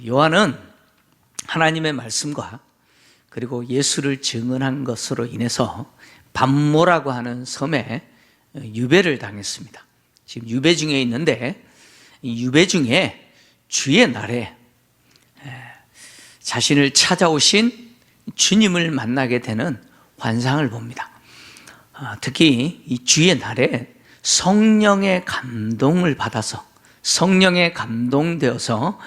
요한은 하나님의 말씀과 그리고 예수를 증언한 것으로 인해서 반모라고 하는 섬에 유배를 당했습니다. 지금 유배 중에 있는데, 이 유배 중에 주의 날에 자신을 찾아오신 주님을 만나게 되는 환상을 봅니다. 특히 이 주의 날에 성령의 감동을 받아서, 성령에 감동되어서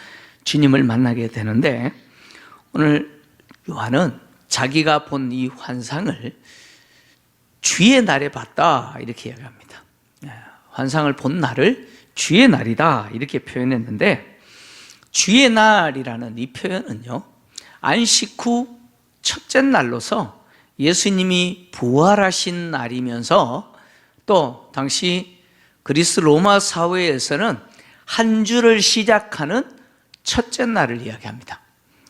주님을 만나게 되는데, 오늘 요한은 자기가 본 이 환상을 주의 날에 봤다 이렇게 이야기합니다. 환상을 본 날을 주의 날이다 이렇게 표현했는데, 주의 날이라는 이 표현은요, 안식 후 첫째 날로서 예수님이 부활하신 날이면서 또 당시 그리스 로마 사회에서는 한 주를 시작하는 첫째 날을 이야기합니다.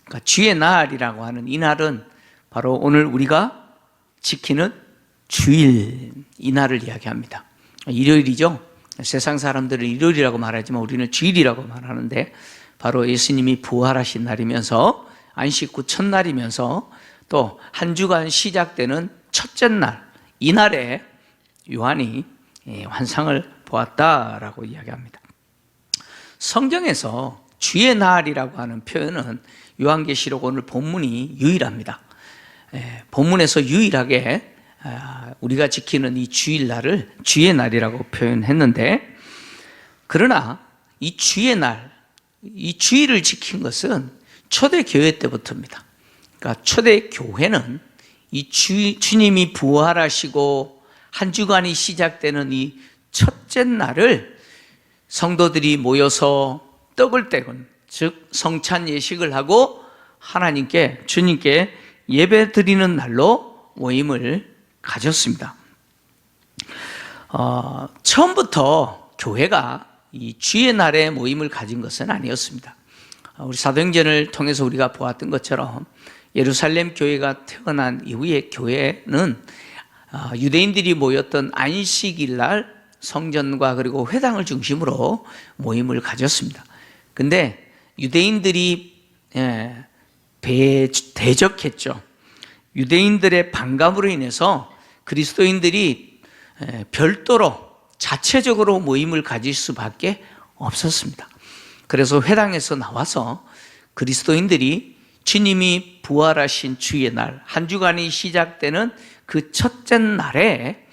그러니까 주의 날이라고 하는 이 날은 바로 오늘 우리가 지키는 주일, 이 날을 이야기합니다. 일요일이죠. 세상 사람들은 일요일이라고 말하지만 우리는 주일이라고 말하는데, 바로 예수님이 부활하신 날이면서 안식 후 첫날이면서 또 한 주간 시작되는 첫째 날, 이 날에 요한이 환상을 보았다라고 이야기합니다. 성경에서 주의 날이라고 하는 표현은 요한계시록 오늘 본문이 유일합니다. 본문에서 유일하게 우리가 지키는 이 주일날을 주의 날이라고 표현했는데, 그러나 이 주의 날, 이 주일을 지킨 것은 초대교회 때부터입니다. 그러니까 초대교회는 이 주님이 부활하시고 한 주간이 시작되는 이 첫째 날을 성도들이 모여서 떡을 떼건, 즉 성찬 예식을 하고 하나님께, 주님께 예배 드리는 날로 모임을 가졌습니다. 처음부터 교회가 이 주의 날에 모임을 가진 것은 아니었습니다. 우리 사도행전을 통해서 우리가 보았던 것처럼 예루살렘 교회가 태어난 이후에 교회는 유대인들이 모였던 안식일 날 성전과 그리고 회당을 중심으로 모임을 가졌습니다. 근데 유대인들이 대적했죠. 유대인들의 반감으로 인해서 그리스도인들이 별도로 자체적으로 모임을 가질 수밖에 없었습니다. 그래서 회당에서 나와서 그리스도인들이 주님이 부활하신 주의 날, 한 주간이 시작되는 그 첫째 날에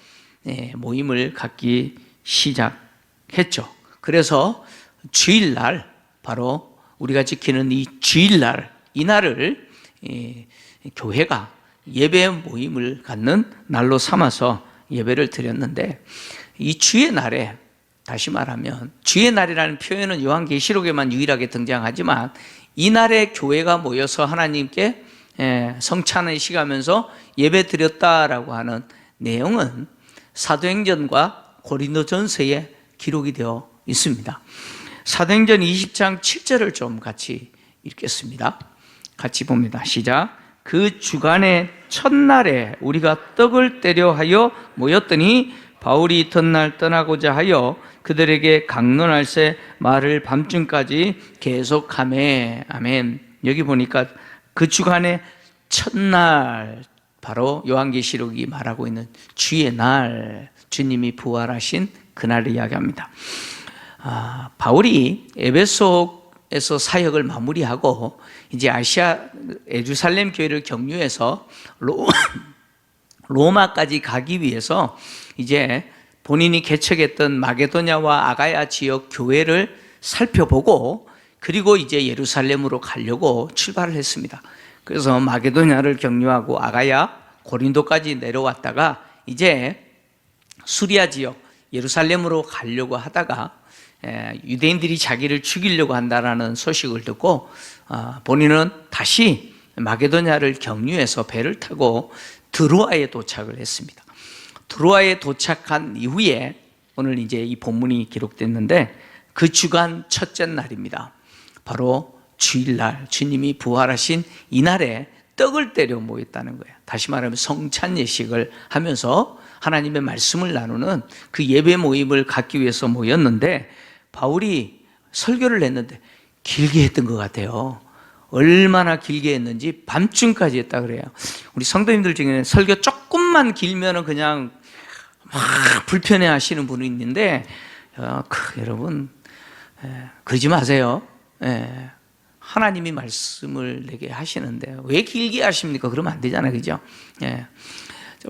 모임을 갖기 시작했죠. 그래서 주일날, 바로 우리가 지키는 이 주일날, 이 날을 교회가 예배 모임을 갖는 날로 삼아서 예배를 드렸는데, 이 주의 날에, 다시 말하면 주의 날이라는 표현은 요한계시록에만 유일하게 등장하지만, 이 날에 교회가 모여서 하나님께 성찬을 시가면서 예배 드렸다라고 하는 내용은 사도행전과 고린도전서에 기록이 되어 있습니다. 사도행전 20장 7절을 좀 같이 읽겠습니다. 같이 봅니다. 시작. 그 주간의 첫날에 우리가 떡을 떼려 하여 모였더니 바울이 이튿날 떠나고자 하여 그들에게 강론할새 말을 밤중까지 계속하매. 아멘. 여기 보니까 그 주간의 첫날, 바로 요한계시록이 말하고 있는 주의 날, 주님이 부활하신 그날을 이야기합니다. 바울이 에베소에서 사역을 마무리하고 이제 예루살렘 교회를 경유해서 로마까지 가기 위해서 이제 본인이 개척했던 마게도냐와 아가야 지역 교회를 살펴보고, 그리고 이제 예루살렘으로 가려고 출발을 했습니다. 그래서 마게도냐를 경유하고 아가야, 고린도까지 내려왔다가 이제 수리아 지역 예루살렘으로 가려고 하다가 유대인들이 자기를 죽이려고 한다라는 소식을 듣고 본인은 다시 마게도냐를 경유해서 배를 타고 드로아에 도착을 했습니다. 드로아에 도착한 이후에 오늘 이제 이 본문이 기록됐는데, 그 주간 첫째 날입니다. 바로 주일날, 주님이 부활하신 이 날에 떡을 떼려 모였다는 거예요. 다시 말하면 성찬 예식을 하면서 하나님의 말씀을 나누는 그 예배 모임을 갖기 위해서 모였는데, 바울이 설교를 했는데 길게 했던 것 같아요. 얼마나 길게 했는지 밤중까지 했다 그래요. 우리 성도님들 중에는 설교 조금만 길면은 그냥 막 불편해 하시는 분이 있는데, 여러분, 그러지 마세요. 하나님이 말씀을 내게 하시는데 왜 길게 하십니까? 그러면 안 되잖아요. 그죠?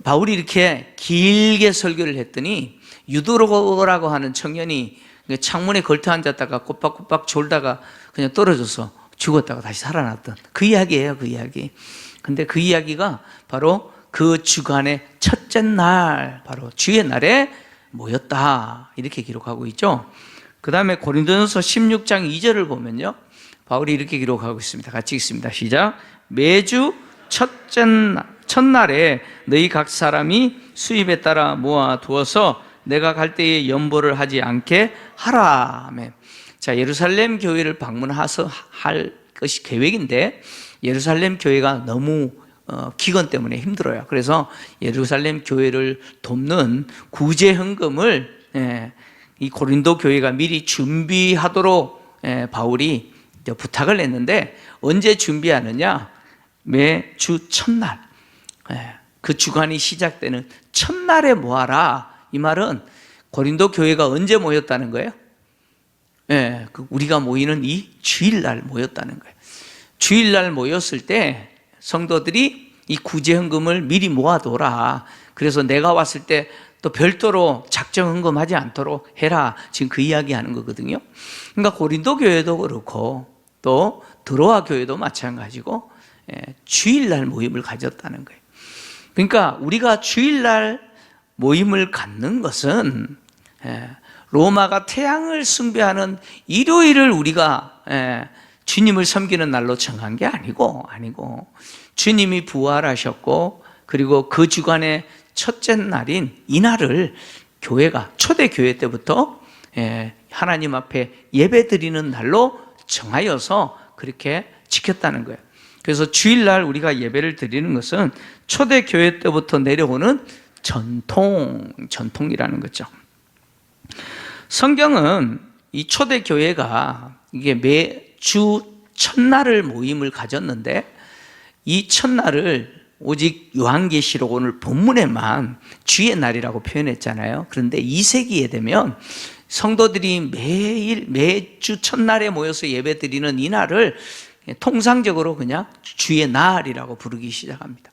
바울이 이렇게 길게 설교를 했더니 유도로라고 하는 청년이 창문에 걸터 앉았다가 꼬박꼬박 졸다가 그냥 떨어져서 죽었다가 다시 살아났던 그 이야기예요. 그 이야기. 근데 그 이야기가 바로 그 주간의 첫째 날, 바로 주의 날에 모였다, 이렇게 기록하고 있죠. 그 다음에 고린도전서 16장 2절을 보면요, 바울이 이렇게 기록하고 있습니다. 같이 읽습니다. 시작. 매주 첫날에 너희 각 사람이 수입에 따라 모아두어서 내가 갈 때에 연보를 하지 않게 하라. 아멘. 자, 예루살렘 교회를 방문해서 할 것이 계획인데, 예루살렘 교회가 너무 기근 때문에 힘들어요. 그래서 예루살렘 교회를 돕는 구제 헌금을 이 고린도 교회가 미리 준비하도록 바울이 부탁을 했는데, 언제 준비하느냐? 매주 첫날, 그 주간이 시작되는 첫날에 모아라. 이 말은 고린도 교회가 언제 모였다는 거예요? 우리가 모이는 이 주일날 모였다는 거예요. 주일날 모였을 때 성도들이 이 구제헌금을 미리 모아둬라. 그래서 내가 왔을 때 또 별도로 작정헌금하지 않도록 해라. 지금 그 이야기 하는 거거든요. 그러니까 고린도 교회도 그렇고 또 드로아 교회도 마찬가지고 주일날 모임을 가졌다는 거예요. 그러니까 우리가 주일날 모임을 갖는 것은 로마가 태양을 숭배하는 일요일을 우리가 주님을 섬기는 날로 정한 게 아니고 주님이 부활하셨고, 그리고 그 주간의 첫째 날인 이날을 교회가 초대 교회 때부터 하나님 앞에 예배 드리는 날로 정하여서 그렇게 지켰다는 거예요. 그래서 주일날 우리가 예배를 드리는 것은 초대 교회 때부터 내려오는 전통이라는 거죠. 성경은 이 초대 교회가 이게 매주 첫날을 모임을 가졌는데, 이 첫날을 오직 요한계시록 오늘 본문에만 주의 날이라고 표현했잖아요. 그런데 2세기에 되면 성도들이 매주 첫날에 모여서 예배 드리는 이 날을 통상적으로 그냥 주의 날이라고 부르기 시작합니다.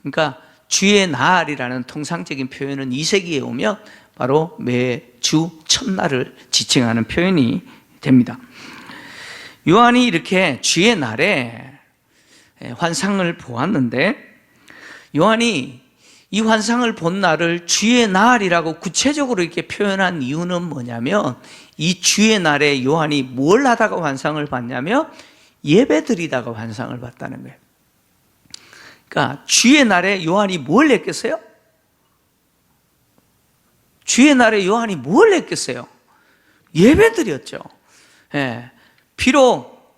그러니까 주의 날이라는 통상적인 표현은 2세기에 오면 바로 매주 첫날을 지칭하는 표현이 됩니다. 요한이 이렇게 주의 날에 환상을 보았는데, 요한이 이 환상을 본 날을 주의 날이라고 구체적으로 이렇게 표현한 이유는 뭐냐면, 이 주의 날에 요한이 뭘 하다가 환상을 봤냐면 예배 드리다가 환상을 봤다는 거예요. 그러니까 주의 날에 요한이 뭘 했겠어요? 주의 날에 요한이 뭘 했겠어요? 예배 드렸죠. 비록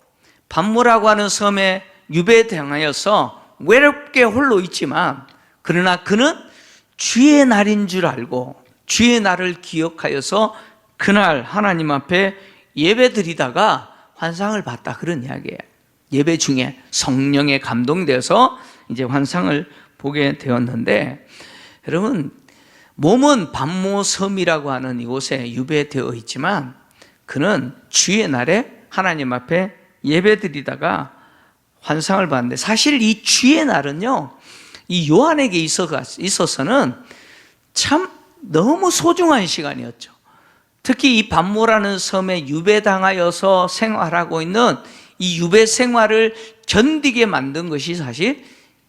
반모라고 하는 섬에 유배당하여서 외롭게 홀로 있지만, 그러나 그는 주의 날인 줄 알고 주의 날을 기억하여서 그날 하나님 앞에 예배 드리다가 환상을 봤다, 그런 이야기예요. 예배 중에 성령에 감동돼서 이제 환상을 보게 되었는데, 여러분, 몸은 반모섬이라고 하는 이곳에 유배되어 있지만 그는 주의 날에 하나님 앞에 예배 드리다가 환상을 봤는데, 사실 이 주의 날은요, 이 요한에게 있어서는 참 너무 소중한 시간이었죠. 특히 이 반모라는 섬에 유배당하여서 생활하고 있는 이 유배 생활을 견디게 만든 것이 사실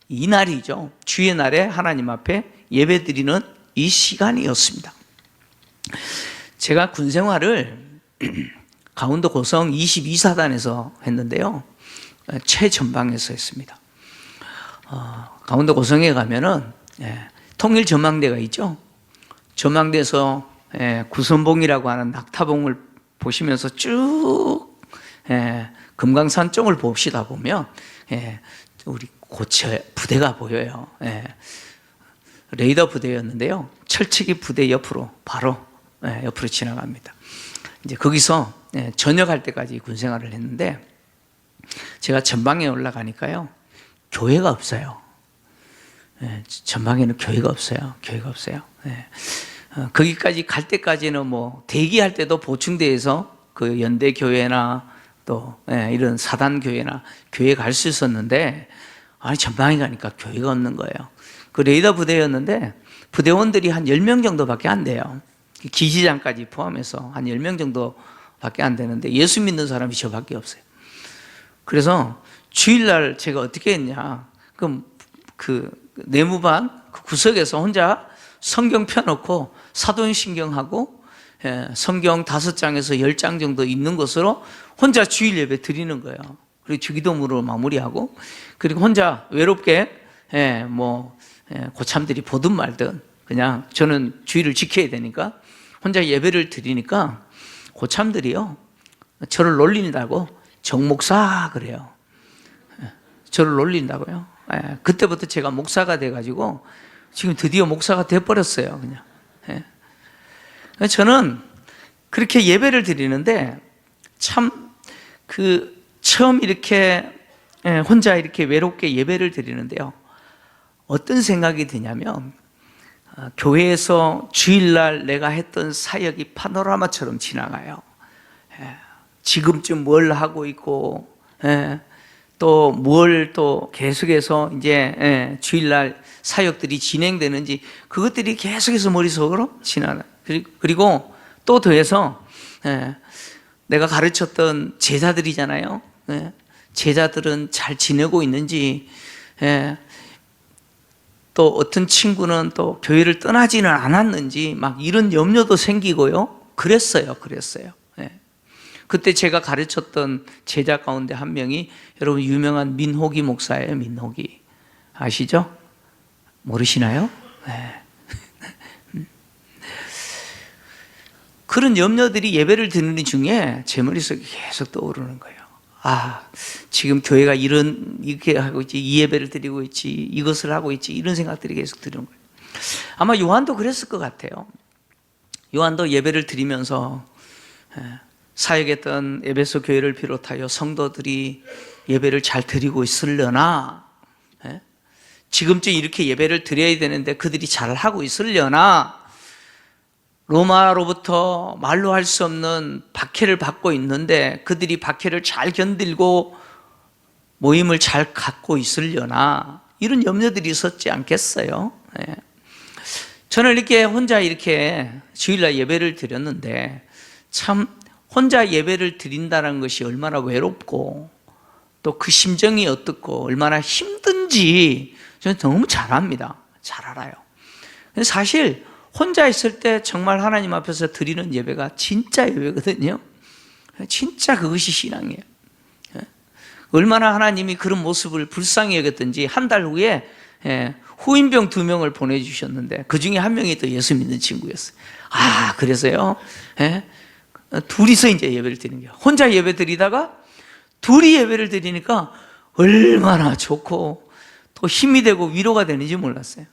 이 날이죠. 주의 날에 하나님 앞에 예배 드리는 이 시간이었습니다. 제가 군 생활을 강원도 고성 22사단에서 했는데요, 최전방에서 했습니다. 강원도 고성에 가면은 통일 전망대가 있죠. 전망대에서 구선봉이라고 하는 낙타봉을 보시면서 쭉 금강산 쪽을 봅시다 보면 우리 고처 부대가 보여요. 레이더 부대였는데요, 철치기 부대 옆으로 바로 옆으로 지나갑니다. 이제 거기서 전역할 때까지 군 생활을 했는데, 제가 전방에 올라가니까요, 교회가 없어요. 전방에는 교회가 없어요. 교회가 없어요. 거기까지 갈 때까지는 뭐 대기할 때도 보충대에서 그 연대 교회나 또 이런 사단 교회나 교회 갈 수 있었는데, 아니 전방에 가니까 교회가 없는 거예요. 그 레이더 부대였는데 부대원들이 한 10명 정도밖에 안 돼요. 기시장까지 포함해서 한 10명 정도밖에 안 되는데 예수 믿는 사람이 저밖에 없어요. 그래서 주일날 제가 어떻게 했냐, 그럼 그 내무반 그 구석에서 혼자 성경 펴놓고 사도신경하고 성경 5장에서 10장 정도 있는 것으로 혼자 주일 예배 드리는 거예요. 그리고 주기도문으로 마무리하고, 그리고 혼자 외롭게 고참들이 보든 말든 그냥 저는 주일을 지켜야 되니까 혼자 예배를 드리니까 고참들이요, 저를 놀린다고 정목사 그래요. 저를 놀린다고요. 그때부터 제가 목사가 돼가지고 지금 드디어 목사가 돼버렸어요. 그냥. 저는 그렇게 예배를 드리는데 참 처음 이렇게 혼자 이렇게 외롭게 예배를 드리는데요, 어떤 생각이 드냐면, 교회에서 주일날 내가 했던 사역이 파노라마처럼 지나가요. 지금쯤 뭘 하고 있고, 또 뭘 또 계속해서 이제 주일날 사역들이 진행되는지 그것들이 계속해서 머릿속으로 지나가요. 그리고 또 더해서 내가 가르쳤던 제자들이잖아요. 제자들은 잘 지내고 있는지, 또 어떤 친구는 또 교회를 떠나지는 않았는지 막 이런 염려도 생기고요. 그랬어요. 그때 제가 가르쳤던 제자 가운데 한 명이 여러분 유명한 민호기 목사예요. 민호기 아시죠? 모르시나요? 그런 염려들이 예배를 드리는 중에 제 머릿속에 계속 떠오르는 거예요. 지금 교회가 이렇게 하고 있지, 이 예배를 드리고 있지, 이것을 하고 있지, 이런 생각들이 계속 드는 거예요. 아마 요한도 그랬을 것 같아요. 요한도 예배를 드리면서 사역했던 에베소 교회를 비롯하여 성도들이 예배를 잘 드리고 있으려나, 지금쯤 이렇게 예배를 드려야 되는데 그들이 잘 하고 있으려나, 로마로부터 말로 할 수 없는 박해를 받고 있는데 그들이 박해를 잘 견디고 모임을 잘 갖고 있으려나, 이런 염려들이 있었지 않겠어요? 저는 이렇게 혼자 이렇게 주일날 예배를 드렸는데, 참 혼자 예배를 드린다는 것이 얼마나 외롭고 또 그 심정이 어떻고 얼마나 힘든지 저는 너무 잘 압니다. 잘 알아요. 사실 혼자 있을 때 정말 하나님 앞에서 드리는 예배가 진짜 예배거든요. 진짜 그것이 신앙이에요. 얼마나 하나님이 그런 모습을 불쌍히 여겼든지 한 달 후에 후임병 2명을 보내주셨는데 그 중에 한 명이 또 예수 믿는 친구였어요. 그래서요, 둘이서 이제 예배를 드리는 거예요. 혼자 예배 드리다가 둘이 예배를 드리니까 얼마나 좋고 또 힘이 되고 위로가 되는지 몰랐어요.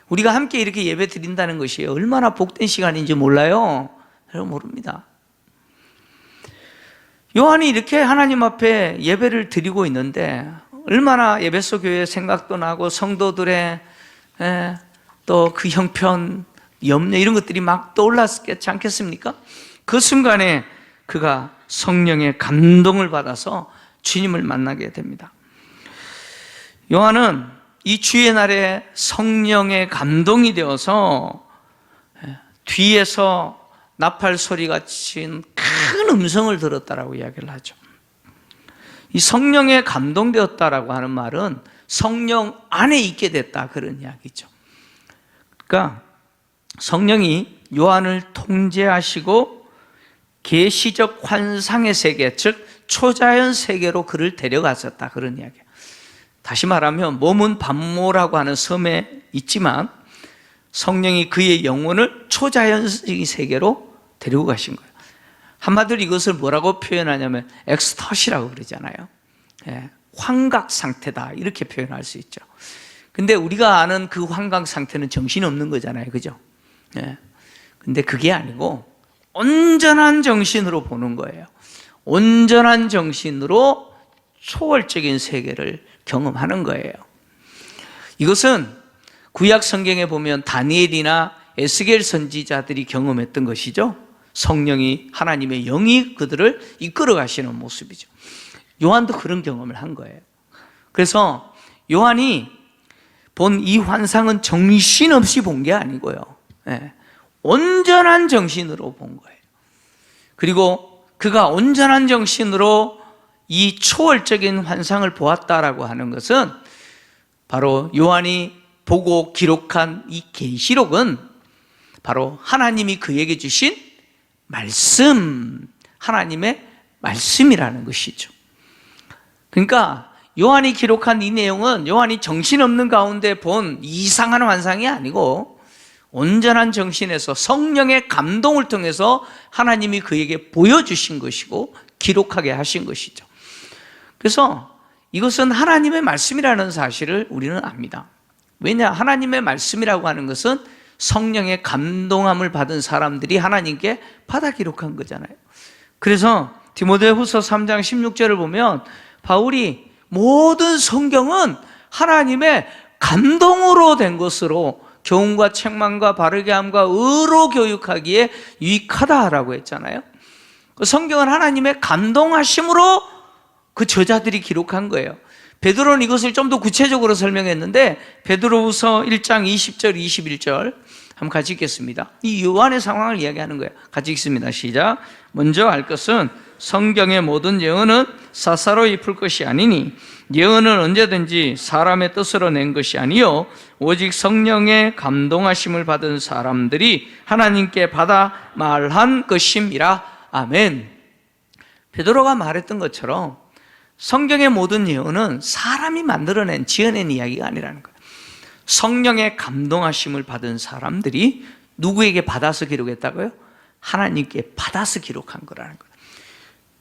우리가 함께 이렇게 예배 드린다는 것이 얼마나 복된 시간인지 몰라요? 여러분 모릅니다. 요한이 이렇게 하나님 앞에 예배를 드리고 있는데 얼마나 에베소 교회 생각도 나고 성도들의 또 그 형편, 염려 이런 것들이 막 떠올랐지 않겠습니까? 그 순간에 그가 성령의 감동을 받아서 주님을 만나게 됩니다. 요한은 이 주의 날에 성령의 감동이 되어서 뒤에서 나팔 소리같이 큰 음성을 들었다라고 이야기를 하죠. 이 성령에 감동되었다라고 하는 말은 성령 안에 있게 됐다, 그런 이야기죠. 그러니까 성령이 요한을 통제하시고 계시적 환상의 세계, 즉 초자연 세계로 그를 데려갔었다, 그런 이야기예요. 다시 말하면 몸은 반모라고 하는 섬에 있지만 성령이 그의 영혼을 초자연의 세계로 데리고 가신 거예요. 한마디로 이것을 뭐라고 표현하냐면 엑스터시라고 그러잖아요. 환각 상태다, 이렇게 표현할 수 있죠. 근데 우리가 아는 그 환각 상태는 정신이 없는 거잖아요, 그죠? 근데 그게 아니고 온전한 정신으로 보는 거예요. 온전한 정신으로 초월적인 세계를 경험하는 거예요. 이것은 구약 성경에 보면 다니엘이나 에스겔 선지자들이 경험했던 것이죠. 성령이, 하나님의 영이 그들을 이끌어 가시는 모습이죠. 요한도 그런 경험을 한 거예요. 그래서 요한이 본 이 환상은 정신없이 본 게 아니고요, 온전한 정신으로 본 거예요. 그리고 그가 온전한 정신으로 이 초월적인 환상을 보았다라고 하는 것은 바로 요한이 보고 기록한 이 계시록은 바로 하나님이 그에게 주신 말씀, 하나님의 말씀이라는 것이죠. 그러니까 요한이 기록한 이 내용은 요한이 정신없는 가운데 본 이상한 환상이 아니고 온전한 정신에서 성령의 감동을 통해서 하나님이 그에게 보여주신 것이고 기록하게 하신 것이죠. 그래서 이것은 하나님의 말씀이라는 사실을 우리는 압니다. 왜냐? 하나님의 말씀이라고 하는 것은 성령의 감동함을 받은 사람들이 하나님께 받아 기록한 거잖아요. 그래서 디모데후서 3장 16절을 보면 바울이 모든 성경은 하나님의 감동으로 된 것으로 교훈과 책망과 바르게 함과 의로 교육하기에 유익하다라고 했잖아요. 그 성경은 하나님의 감동하심으로 그 저자들이 기록한 거예요. 베드로는 이것을 좀 더 구체적으로 설명했는데 베드로후서 1장 20절 21절 한번 같이 읽겠습니다. 이 요한의 상황을 이야기하는 거예요. 같이 읽습니다. 시작. 먼저 알 것은 성경의 모든 예언은 사사로이 풀 것이 아니니 예언은 언제든지 사람의 뜻으로 낸 것이 아니요 오직 성령의 감동하심을 받은 사람들이 하나님께 받아 말한 것임이라. 아멘. 베드로가 말했던 것처럼 성경의 모든 예언은 사람이 만들어낸, 지어낸 이야기가 아니라는 거예요. 성령의 감동하심을 받은 사람들이 누구에게 받아서 기록했다고요? 하나님께 받아서 기록한 거라는 거예요.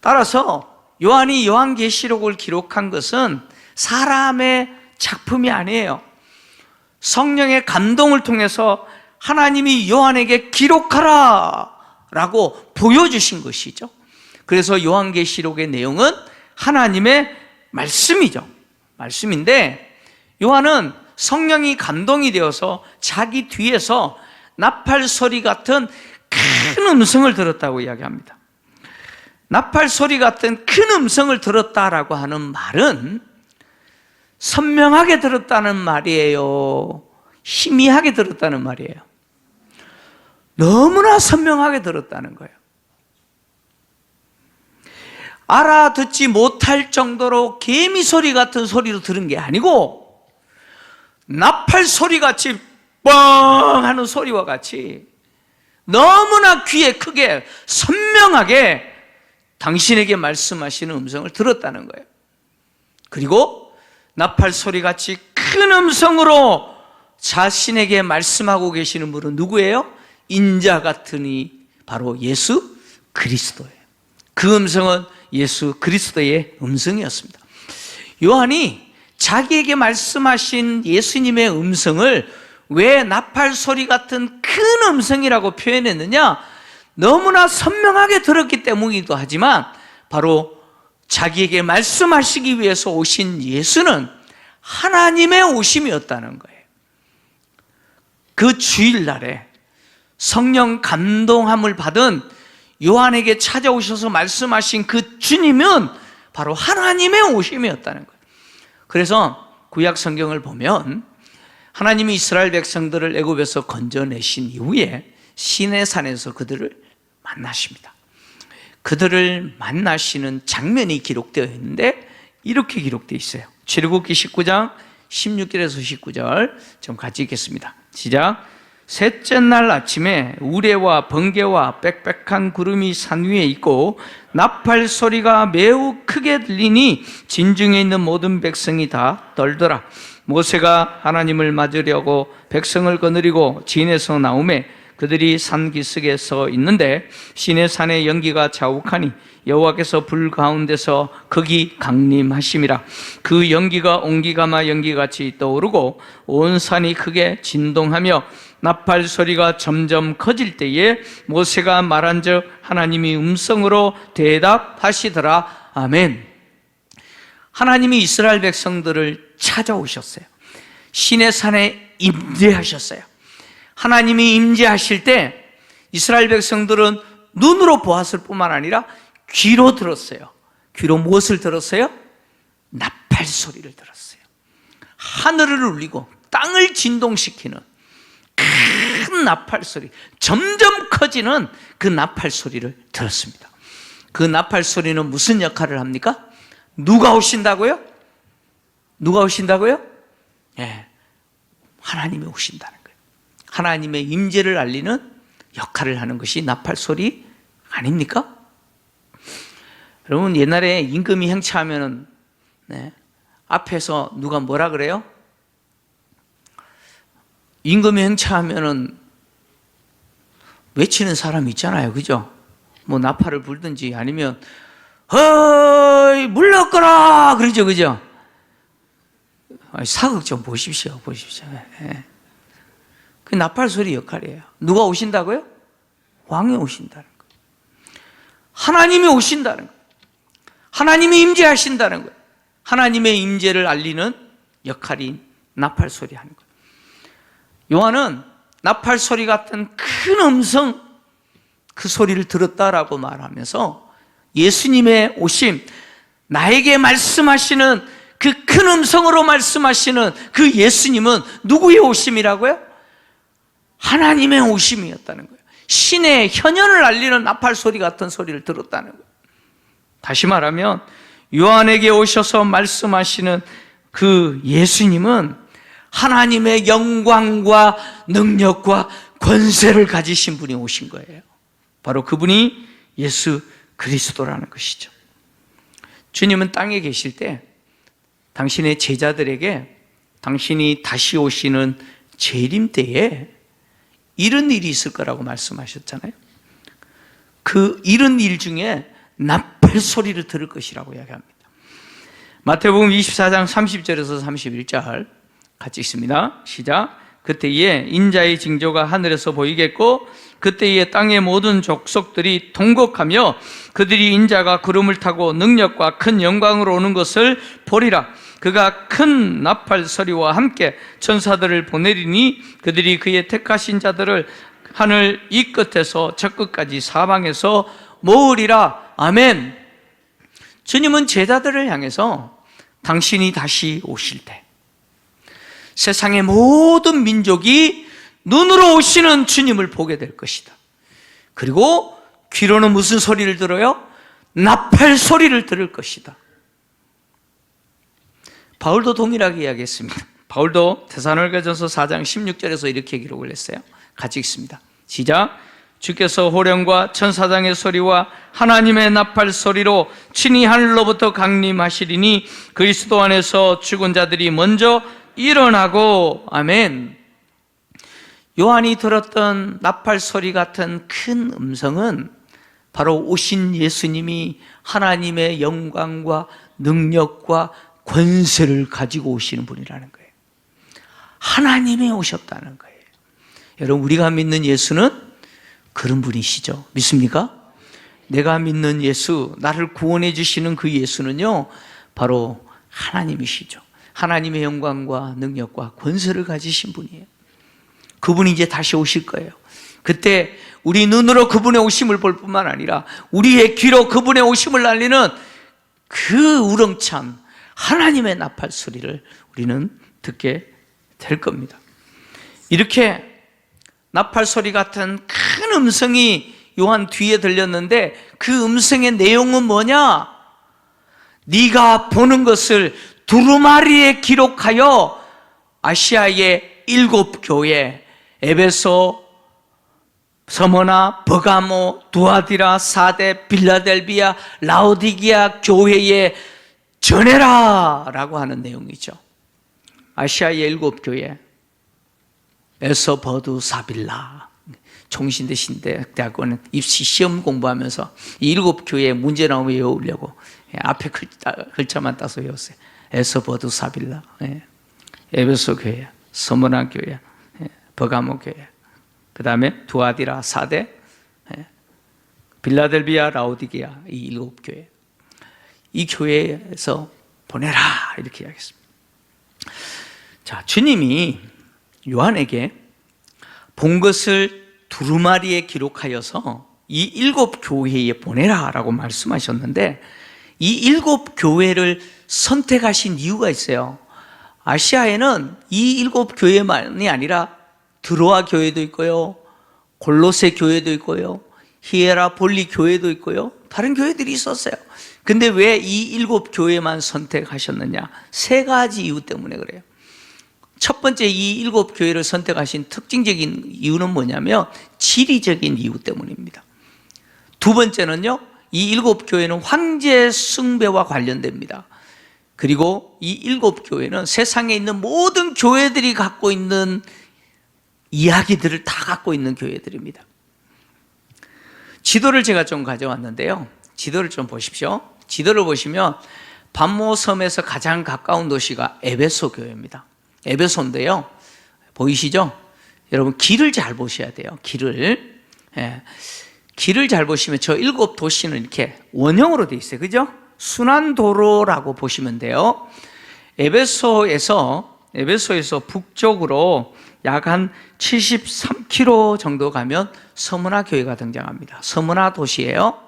따라서 요한이 요한계시록을 기록한 것은 사람의 작품이 아니에요. 성령의 감동을 통해서 하나님이 요한에게 기록하라 라고 보여주신 것이죠. 그래서 요한계시록의 내용은 하나님의 말씀이죠. 말씀인데 요한은 성령이 감동이 되어서 자기 뒤에서 나팔 소리 같은 큰 음성을 들었다고 이야기합니다. 나팔 소리 같은 큰 음성을 들었다라고 하는 말은 선명하게 들었다는 말이에요? 희미하게 들었다는 말이에요? 너무나 선명하게 들었다는 거예요. 알아듣지 못할 정도로 개미 소리 같은 소리로 들은 게 아니고 나팔 소리같이 뻥 하는 소리와 같이 너무나 귀에 크게 선명하게 당신에게 말씀하시는 음성을 들었다는 거예요. 그리고 나팔 소리같이 큰 음성으로 자신에게 말씀하고 계시는 분은 누구예요? 인자 같으니 바로 예수 그리스도예요. 그 음성은 예수 그리스도의 음성이었습니다. 요한이 자기에게 말씀하신 예수님의 음성을 왜 나팔 소리 같은 큰 음성이라고 표현했느냐? 너무나 선명하게 들었기 때문이기도 하지만 바로 자기에게 말씀하시기 위해서 오신 예수는 하나님의 오심이었다는 거예요. 그 주일날에 성령 감동함을 받은 요한에게 찾아오셔서 말씀하신 그 주님은 바로 하나님의 오심이었다는 거예요. 그래서 구약 성경을 보면 하나님이 이스라엘 백성들을 애굽에서 건져내신 이후에 시내산에서 그들을 만나십니다. 그들을 만나시는 장면이 기록되어 있는데 이렇게 기록되어 있어요. 출애굽기 19장 16절에서 19절 좀 같이 읽겠습니다. 시작. 셋째 날 아침에 우레와 번개와 빽빽한 구름이 산 위에 있고 나팔 소리가 매우 크게 들리니 진중에 있는 모든 백성이 다 떨더라. 모세가 하나님을 맞으려고 백성을 거느리고 진에서 나오매 그들이 산 기슭에 서 있는데 시내산의 연기가 자욱하니 여호와께서 불 가운데서 극이 강림하심이라. 그 연기가 옹기가마 연기같이 떠오르고 온 산이 크게 진동하며 나팔 소리가 점점 커질 때에 모세가 말한즉 하나님이 음성으로 대답하시더라. 아멘. 하나님이 이스라엘 백성들을 찾아오셨어요. 시내산에 임재하셨어요. 하나님이 임재하실 때 이스라엘 백성들은 눈으로 보았을 뿐만 아니라 귀로 들었어요. 귀로 무엇을 들었어요? 나팔 소리를 들었어요. 하늘을 울리고 땅을 진동시키는 큰 나팔 소리, 점점 커지는 그 나팔 소리를 들었습니다. 그 나팔 소리는 무슨 역할을 합니까? 누가 오신다고요? 누가 오신다고요? 예, 하나님이 오신다는 거예요. 하나님의 임재를 알리는 역할을 하는 것이 나팔 소리 아닙니까? 여러분, 옛날에 임금이 행차하면은 앞에서 누가 뭐라 그래요? 임금이 행차하면은 외치는 사람이 있잖아요, 그죠? 뭐 나팔을 불든지 아니면 허이 물러거라 그러죠, 그죠? 사극 좀 보십시오. 예. 그 나팔 소리 역할이에요. 누가 오신다고요? 왕이 오신다는 거예요. 하나님이 오신다는 거예요. 하나님이 임재하신다는 거예요. 하나님의 임재를 알리는 역할이 나팔 소리 하는 거예요. 요한은 나팔 소리 같은 큰 음성, 그 소리를 들었다라고 말하면서 예수님의 오심, 나에게 말씀하시는 그 큰 음성으로 말씀하시는 그 예수님은 누구의 오심이라고요? 하나님의 오심이었다는 거예요. 신의 현현을 알리는 나팔 소리 같은 소리를 들었다는 거예요. 다시 말하면 요한에게 오셔서 말씀하시는 그 예수님은 하나님의 영광과 능력과 권세를 가지신 분이 오신 거예요. 바로 그분이 예수 그리스도라는 것이죠. 주님은 땅에 계실 때 당신의 제자들에게 당신이 다시 오시는 재림 때에 이런 일이 있을 거라고 말씀하셨잖아요. 그 이런 일 중에 나팔 소리를 들을 것이라고 이야기합니다. 마태복음 24장 30절에서 31절 같이 읽습니다. 시작. 그때에 인자의 징조가 하늘에서 보이겠고 그때에 땅의 모든 족속들이 통곡하며 그들이 인자가 구름을 타고 능력과 큰 영광으로 오는 것을 보리라. 그가 큰 나팔 소리와 함께 천사들을 보내리니 그들이 그의 택하신 자들을 하늘 이 끝에서 저 끝까지 사방에서 모으리라. 아멘. 주님은 제자들을 향해서 당신이 다시 오실 때 세상의 모든 민족이 눈으로 오시는 주님을 보게 될 것이다. 그리고 귀로는 무슨 소리를 들어요? 나팔 소리를 들을 것이다. 바울도 동일하게 이야기했습니다. 바울도 데살로니가전서 4장 16절에서 이렇게 기록을 했어요. 같이 읽습니다. 시작. 주께서 호령과 천사장의 소리와 하나님의 나팔 소리로 친히 하늘로부터 강림하시리니 그리스도 안에서 죽은 자들이 먼저 일어나고. 아멘. 요한이 들었던 나팔 소리 같은 큰 음성은 바로 오신 예수님이 하나님의 영광과 능력과 권세를 가지고 오시는 분이라는 거예요. 하나님이 오셨다는 거예요. 여러분, 우리가 믿는 예수는 그런 분이시죠. 믿습니까? 내가 믿는 예수, 나를 구원해 주시는 그 예수는요, 바로 하나님이시죠. 하나님의 영광과 능력과 권세를 가지신 분이에요. 그분이 이제 다시 오실 거예요. 그때 우리 눈으로 그분의 오심을 볼 뿐만 아니라 우리의 귀로 그분의 오심을 알리는 그 우렁찬 하나님의 나팔 소리를 우리는 듣게 될 겁니다. 이렇게 나팔 소리 같은 큰 음성이 요한 뒤에 들렸는데 그 음성의 내용은 뭐냐? 네가 보는 것을 두루마리에 기록하여 아시아의 7교회 에베소, 서머나, 버가모, 두아디라, 사데, 빌라델비아, 라오디기아 교회에 전해라 라고 하는 내용이죠. 아시아의 7교회 에서 버두 사빌라 총신대신대학원 입시 시험 공부하면서 이 7교회 문제 나오면 외우려고 앞에 글자만 따서 외웠어요. 에서 버두 사빌라, 에베소 교회, 서머나 교회, 버가모 교회, 그 다음에 두아디라, 사대, 빌라델비아, 라오디게아, 이 7교회. 이 교회에서 보내라 이렇게 이야기했습니다. 자, 주님이 요한에게 본 것을 두루마리에 기록하여서 이 7교회에 보내라 라고 말씀하셨는데, 이 7교회를 선택하신 이유가 있어요. 아시아에는 이 7교회만이 아니라 드로아 교회도 있고요, 골로새 교회도 있고요, 히에라볼리 교회도 있고요, 다른 교회들이 있었어요. 근데 왜 이 7교회만 선택하셨느냐? 3가지 이유 때문에 그래요. 첫 번째, 이 7교회를 선택하신 특징적인 이유는 뭐냐면 지리적인 이유 때문입니다. 두 번째는요, 이 7교회는 황제 숭배와 관련됩니다. 그리고 이 7교회는 세상에 있는 모든 교회들이 갖고 있는 이야기들을 다 갖고 있는 교회들입니다. 지도를 제가 좀 가져왔는데요, 지도를 좀 보십시오. 지도를 보시면 반모섬에서 가장 가까운 도시가 에베소 교회입니다. 에베소인데요, 보이시죠? 여러분, 길을 잘 보셔야 돼요. 길을. 길을 잘 보시면 저 7도시는 이렇게 원형으로 되어 있어요. 그죠? 순환도로라고 보시면 돼요. 에베소에서 북쪽으로 약 한 73km 정도 가면 스무나 교회가 등장합니다. 스무나 도시예요.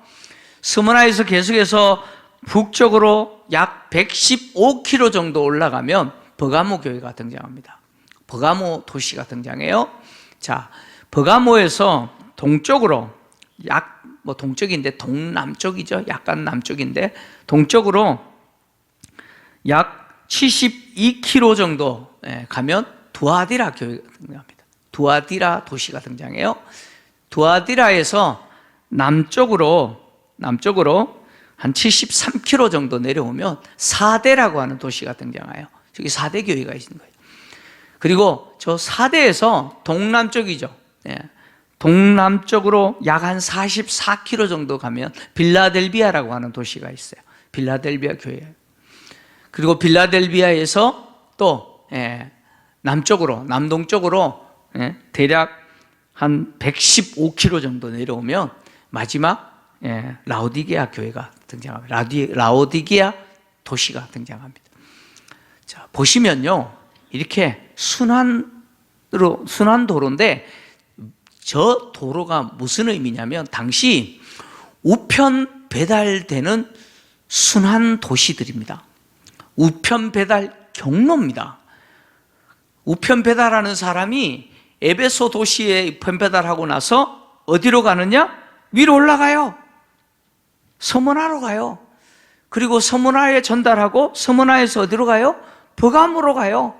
스무나에서 계속해서 북쪽으로 약 115km 정도 올라가면 버가모 교회가 등장합니다. 버가모 도시가 등장해요. 자, 버가모에서 동쪽으로 동쪽인데 동남쪽이죠. 약간 남쪽인데 동쪽으로 약 72km 정도 가면 두아디라 교회가 등장합니다. 두아디라 도시가 등장해요. 두아디라에서 남쪽으로 한 73km 정도 내려오면 사대라고 하는 도시가 등장해요. 저기 사대 교회가 있는 거예요. 그리고 저 사대에서 동남쪽이죠. 동남쪽으로 약 한 44km 정도 가면 빌라델비아라고 하는 도시가 있어요. 빌라델비아 교회. 그리고 빌라델비아에서 또 남동쪽으로 대략 한 115km 정도 내려오면 마지막 라오디게아 교회가 등장합니다. 라오디게아 도시가 등장합니다. 자, 보시면요, 이렇게 순환도로인데 저 도로가 무슨 의미냐면 당시 우편 배달되는 순환 도시들입니다. 우편 배달 경로입니다. 우편 배달하는 사람이 에베소 도시에 우편 배달하고 나서 어디로 가느냐? 위로 올라가요. 서문화로 가요. 그리고 서문화에 전달하고 서문화에서 어디로 가요? 버가모로 가요.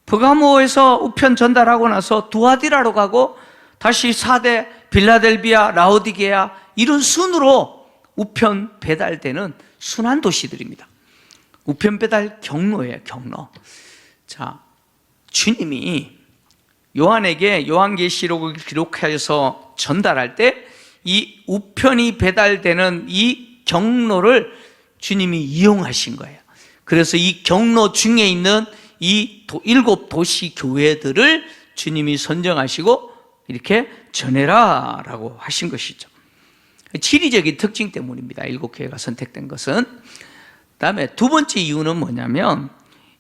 버가모에서 우편 전달하고 나서 두아디라로 가고 다시 사대, 빌라델비아, 라오디게아, 이런 순으로 우편 배달되는 순환 도시들입니다. 우편 배달 경로예요, 경로. 자, 주님이 요한에게 요한계시록을 기록해서 전달할 때 이 우편이 배달되는 이 경로를 주님이 이용하신 거예요. 그래서 이 경로 중에 있는 이 7도시 교회들을 주님이 선정하시고 이렇게 전해라 라고 하신 것이죠. 지리적인 특징 때문입니다. 7교회가 선택된 것은. 그다음에 두 번째 이유는 뭐냐면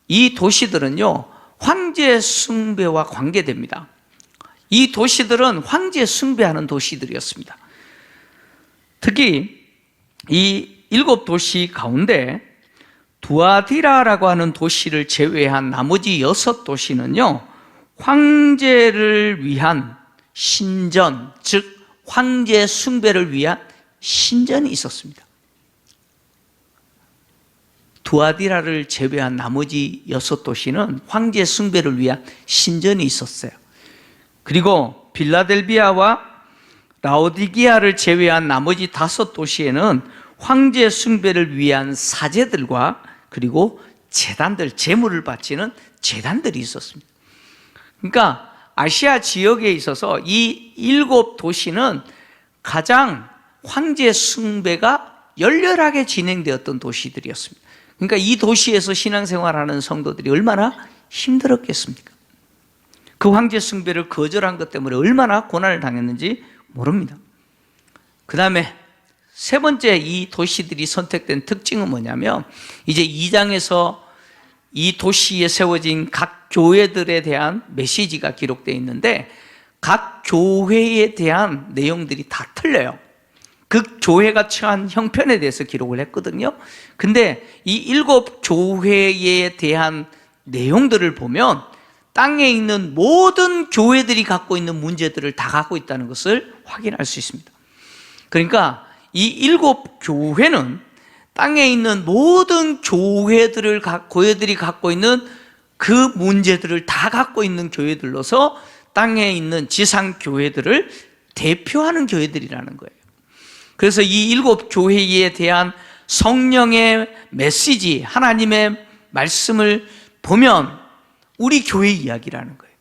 이 도시들은요, 황제 숭배와 관계됩니다. 이 도시들은 황제 숭배하는 도시들이었습니다. 특히 이 7도시 가운데 두아디라라고 하는 도시를 제외한 나머지 6도시는요, 황제를 위한 신전, 즉 황제 숭배를 위한 신전이 있었습니다. 두아디라를 제외한 나머지 6도시는 황제 숭배를 위한 신전이 있었어요. 그리고 빌라델비아와 라오디게아를 제외한 나머지 5도시에는 황제 숭배를 위한 사제들과 그리고 제단들, 제물을 바치는 제단들이 있었습니다. 그러니까 아시아 지역에 있어서 이 7도시는 가장 황제 숭배가 열렬하게 진행되었던 도시들이었습니다. 그러니까 이 도시에서 신앙생활하는 성도들이 얼마나 힘들었겠습니까? 그 황제 숭배를 거절한 것 때문에 얼마나 고난을 당했는지 모릅니다. 그 다음에 세 번째 이 도시들이 선택된 특징은 뭐냐면, 이제 2장에서 이 도시에 세워진 각 교회들에 대한 메시지가 기록되어 있는데, 각 교회에 대한 내용들이 다 틀려요. 그 교회가 처한 형편에 대해서 기록을 했거든요. 근데 이 7 교회에 대한 내용들을 보면 땅에 있는 모든 교회들이 갖고 있는 문제들을 다 갖고 있다는 것을 확인할 수 있습니다. 그러니까 이 7 교회는 땅에 있는 모든 교회들이 갖고 있는 그 문제들을 다 갖고 있는 교회들로서 땅에 있는 지상 교회들을 대표하는 교회들이라는 거예요. 그래서 이 7 교회에 대한 성령의 메시지, 하나님의 말씀을 보면 우리 교회 이야기라는 거예요.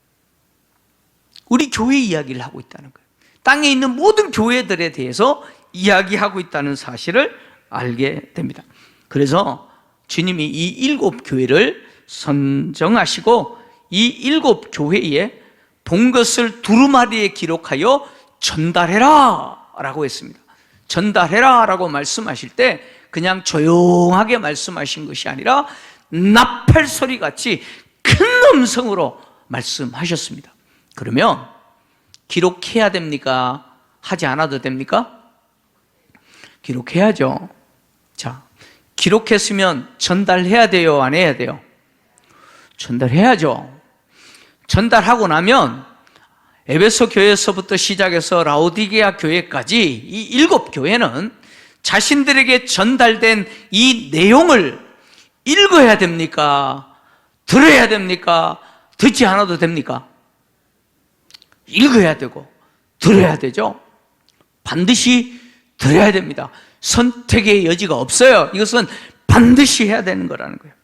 우리 교회 이야기를 하고 있다는 거예요. 땅에 있는 모든 교회들에 대해서 이야기하고 있다는 사실을 알게 됩니다. 그래서 주님이 이 7 교회를 선정하시고 이 7 교회에 본 것을 두루마리에 기록하여 전달해라 라고 했습니다. 전달해라 라고 말씀하실 때 그냥 조용하게 말씀하신 것이 아니라 나팔 소리같이 큰 음성으로 말씀하셨습니다. 그러면 기록해야 됩니까? 하지 않아도 됩니까? 기록해야죠. 자, 기록했으면 전달해야 돼요? 안 해야 돼요? 전달해야죠. 전달하고 나면 에베소 교회에서부터 시작해서 라오디게아 교회까지 이 7 교회는 자신들에게 전달된 이 내용을 읽어야 됩니까? 들어야 됩니까? 듣지 않아도 됩니까? 읽어야 되고 들어야 되죠. 반드시 들어야 됩니다. 선택의 여지가 없어요. 이것은 반드시 해야 되는 거라는 거예요.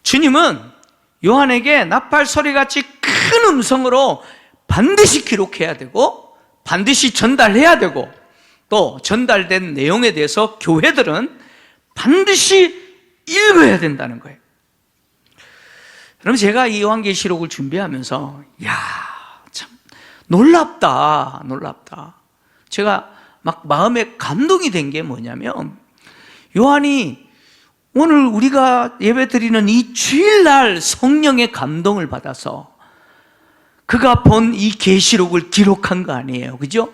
주님은 요한에게 나팔 소리같이 큰 음성으로 반드시 기록해야 되고 반드시 전달해야 되고, 또 전달된 내용에 대해서 교회들은 반드시 읽어야 된다는 거예요. 그럼 제가 이 요한계시록을 준비하면서 참 놀랍다. 제가 막 마음에 감동이 된 게 뭐냐면, 요한이 오늘 우리가 예배드리는 이 주일날 성령의 감동을 받아서 그가 본 이 계시록을 기록한 거 아니에요, 그죠?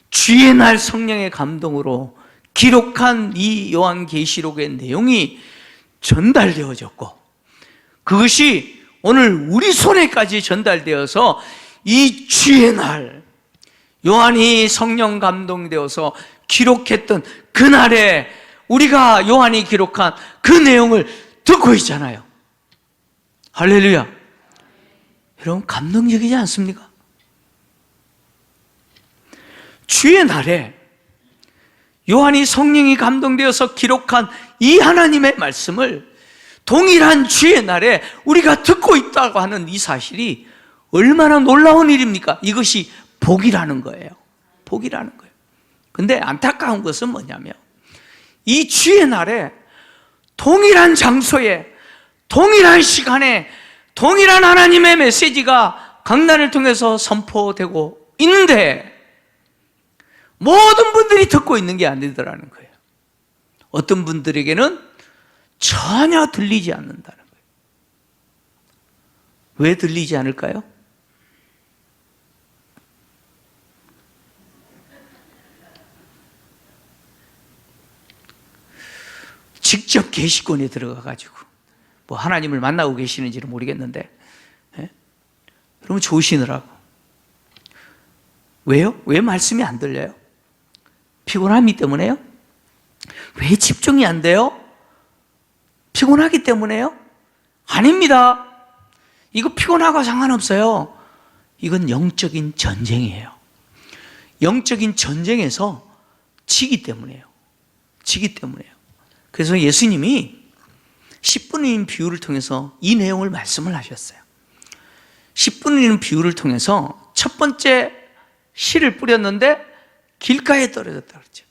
주의 날 성령의 감동으로 기록한 이 요한계시록의 내용이 전달되어졌고, 그것이 오늘 우리 손에까지 전달되어서 이 주의 날 요한이 성령 감동되어서 기록했던 그날에 우리가 요한이 기록한 그 내용을 듣고 있잖아요. 할렐루야. 여러분, 감동적이지 않습니까? 주의 날에 요한이 성령이 감동되어서 기록한 이 하나님의 말씀을 동일한 주의 날에 우리가 듣고 있다고 하는 이 사실이 얼마나 놀라운 일입니까? 이것이 복이라는 거예요. 복이라는 거예요. 근데 안타까운 것은 뭐냐면, 이 주의 날에 동일한 장소에 동일한 시간에 동일한 하나님의 메시지가 강단을 통해서 선포되고 있는데 모든 분들이 듣고 있는 게 아니더라는 거예요. 어떤 분들에게는 전혀 들리지 않는다는 거예요. 왜 들리지 않을까요? 직접 계시권에 들어가가지고 뭐 하나님을 만나고 계시는지는 모르겠는데, 여러분 조시느라고. 왜요? 왜 말씀이 안 들려요? 피곤함이 때문에요? 왜 집중이 안 돼요? 피곤하기 때문에요? 아닙니다. 이거 피곤하고 상관없어요. 이건 영적인 전쟁이에요. 영적인 전쟁에서 지기 때문이에요. 지기 때문이에요. 그래서 예수님이 10분의 1 비유를 통해서 이 내용을 말씀을 하셨어요. 10분의 1 비유를 통해서 첫 번째 씨를 뿌렸는데 길가에 떨어졌다 그랬죠.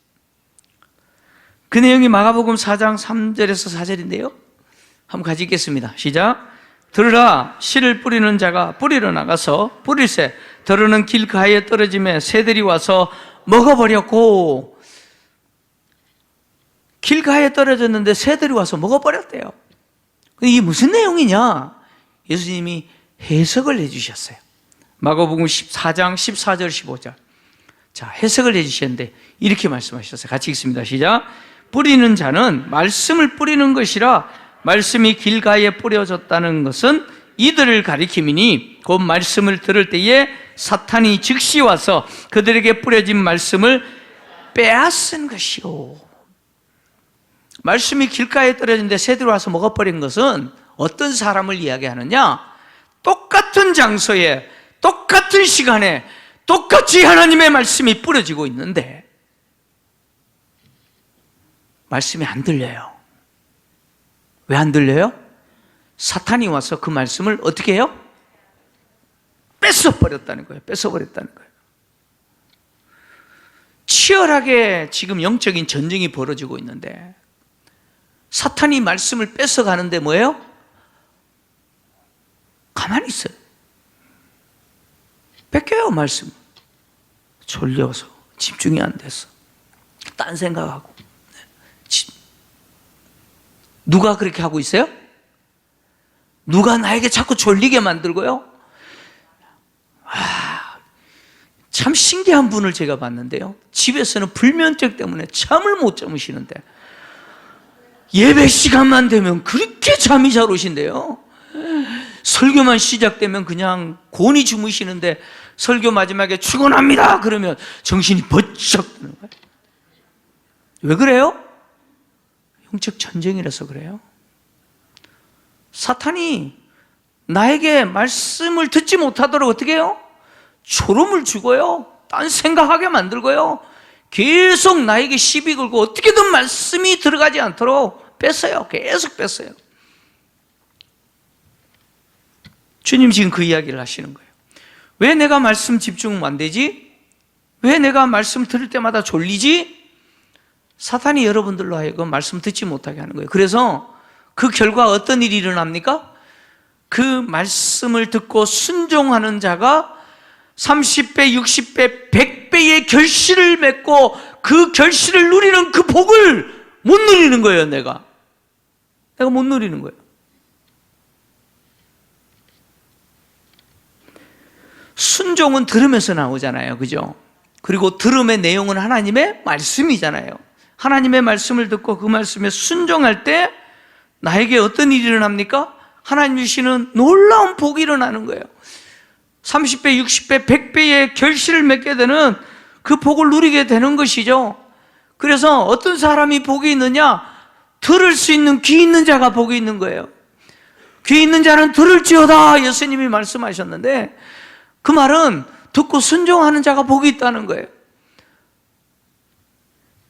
그 내용이 마가복음 4장 3절에서 4절인데요. 한번 같이 읽겠습니다. 시작. 들으라, 씨를 뿌리는 자가 뿌리러 나가서 뿌릴새 들으는 길 가에 떨어짐에 새들이 와서 먹어버렸고, 길 가에 떨어졌는데 새들이 와서 먹어버렸대요. 이게 무슨 내용이냐? 예수님이 해석을 해주셨어요. 마가복음 14장 14절 15절. 자, 해석을 해주셨는데 이렇게 말씀하셨어요. 같이 읽습니다. 시작. 뿌리는 자는 말씀을 뿌리는 것이라 말씀이 길가에 뿌려졌다는 것은 이들을 가리킴이니 곧 말씀을 들을 때에 사탄이 즉시 와서 그들에게 뿌려진 말씀을 빼앗은 것이요. 말씀이 길가에 떨어졌는데 새들이 와서 먹어버린 것은 어떤 사람을 이야기하느냐? 똑같은 장소에 똑같은 시간에 똑같이 하나님의 말씀이 뿌려지고 있는데 말씀이 안 들려요. 왜 안 들려요? 사탄이 와서 그 말씀을 어떻게 해요? 뺏어버렸다는 거예요. 뺏어버렸다는 거예요. 치열하게 지금 영적인 전쟁이 벌어지고 있는데 사탄이 말씀을 뺏어가는데 뭐예요? 가만히 있어요. 뺏겨요, 말씀. 졸려서 집중이 안 돼서 딴 생각하고. 누가 그렇게 하고 있어요? 누가 나에게 자꾸 졸리게 만들고요? 참 신기한 분을 제가 봤는데요, 집에서는 불면증 때문에 잠을 못 주무시는데 예배 시간만 되면 그렇게 잠이 잘 오신대요. 설교만 시작되면 그냥 곤히 주무시는데 설교 마지막에 축원합니다 그러면 정신이 번쩍 드는 거예요. 왜 그래요? 영적 전쟁이라서 그래요. 사탄이 나에게 말씀을 듣지 못하도록 어떻게 해요? 졸음을 주고요, 딴 생각하게 만들고요, 계속 나에게 시비 걸고 어떻게든 말씀이 들어가지 않도록 뺐어요. 계속 뺐어요. 주님 지금 그 이야기를 하시는 거예요. 왜 내가 말씀 집중 안 되지? 왜 내가 말씀 들을 때마다 졸리지? 사탄이 여러분들로 하여금 말씀 듣지 못하게 하는 거예요. 그래서 그 결과 어떤 일이 일어납니까? 그 말씀을 듣고 순종하는 자가 30배, 60배, 100배의 결실을 맺고 그 결실을 누리는 그 복을 못 누리는 거예요. 내가 못 누리는 거예요. 순종은 들으면서 나오잖아요, 그죠? 그리고 들음의 내용은 하나님의 말씀이잖아요. 하나님의 말씀을 듣고 그 말씀에 순종할 때 나에게 어떤 일이 일어납니까? 하나님 주시는 놀라운 복이 일어나는 거예요. 30배, 60배, 100배의 결실을 맺게 되는 그 복을 누리게 되는 것이죠. 그래서 어떤 사람이 복이 있느냐? 들을 수 있는 귀 있는 자가 복이 있는 거예요. 귀 있는 자는 들을지어다 예수님이 말씀하셨는데, 그 말은 듣고 순종하는 자가 복이 있다는 거예요.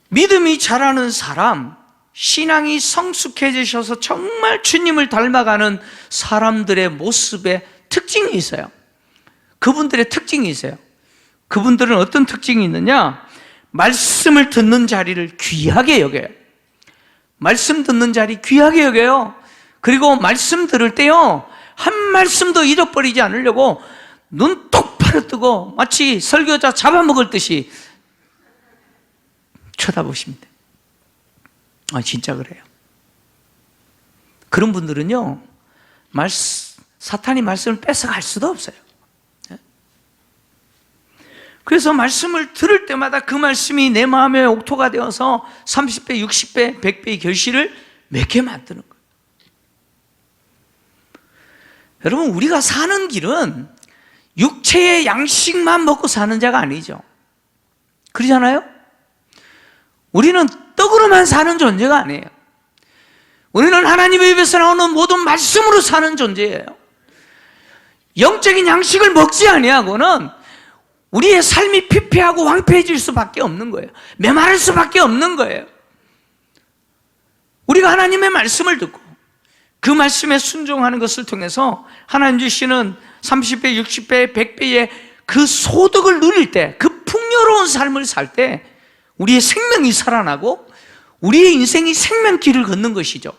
믿음이 자라는 사람, 신앙이 성숙해지셔서 정말 주님을 닮아가는 사람들의 모습에 특징이 있어요. 그분들의 특징이 있어요. 그분들은 어떤 특징이 있느냐? 말씀을 듣는 자리를 귀하게 여겨요. 말씀 듣는 자리 귀하게 여겨요. 그리고 말씀 들을 때요, 한 말씀도 잃어버리지 않으려고 눈 똑바로 뜨고 마치 설교자 잡아먹을 듯이 쳐다보십니다. 진짜 그래요. 그런 분들은요, 사탄이 말씀을 뺏어갈 수도 없어요. 그래서 말씀을 들을 때마다 그 말씀이 내 마음에 옥토가 되어서 30배, 60배, 100배의 결실을 맺게 만드는 거예요. 여러분, 우리가 사는 길은 육체의 양식만 먹고 사는 자가 아니죠. 그러잖아요? 우리는 떡으로만 사는 존재가 아니에요. 우리는 하나님의 입에서 나오는 모든 말씀으로 사는 존재예요. 영적인 양식을 먹지 아니하고는 우리의 삶이 피폐하고 황폐해질 수밖에 없는 거예요. 메마를 수밖에 없는 거예요. 우리가 하나님의 말씀을 듣고 그 말씀에 순종하는 것을 통해서 하나님 주시는 30배, 60배, 100배의 그 소득을 누릴 때, 그 풍요로운 삶을 살 때 우리의 생명이 살아나고 우리의 인생이 생명길을 걷는 것이죠.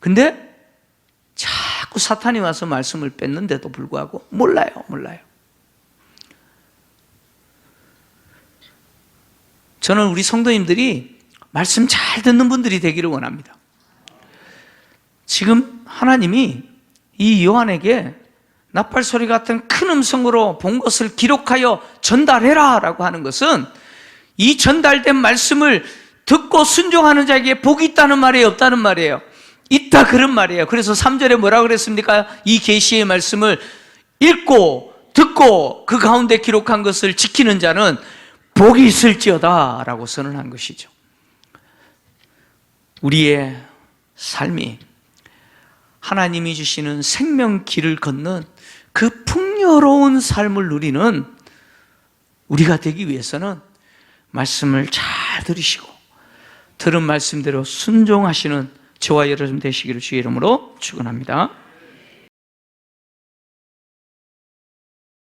근데 자꾸 자꾸 사탄이 와서 말씀을 뺏는데도 불구하고 몰라요. 저는 우리 성도님들이 말씀 잘 듣는 분들이 되기를 원합니다. 지금 하나님이 이 요한에게 나팔소리 같은 큰 음성으로 본 것을 기록하여 전달해라 라고 하는 것은 이 전달된 말씀을 듣고 순종하는 자에게 복이 있다는 말이에요, 없다는 말이에요? 있다, 그런 말이에요. 그래서 3절에 뭐라고 그랬습니까? 이 계시의 말씀을 읽고 듣고 그 가운데 기록한 것을 지키는 자는 복이 있을지어다 라고 선언한 것이죠. 우리의 삶이 하나님이 주시는 생명길을 걷는 그 풍요로운 삶을 누리는 우리가 되기 위해서는 말씀을 잘 들으시고 들은 말씀대로 순종하시는 저와 여러분 되시기를 주의 이름으로 축원합니다.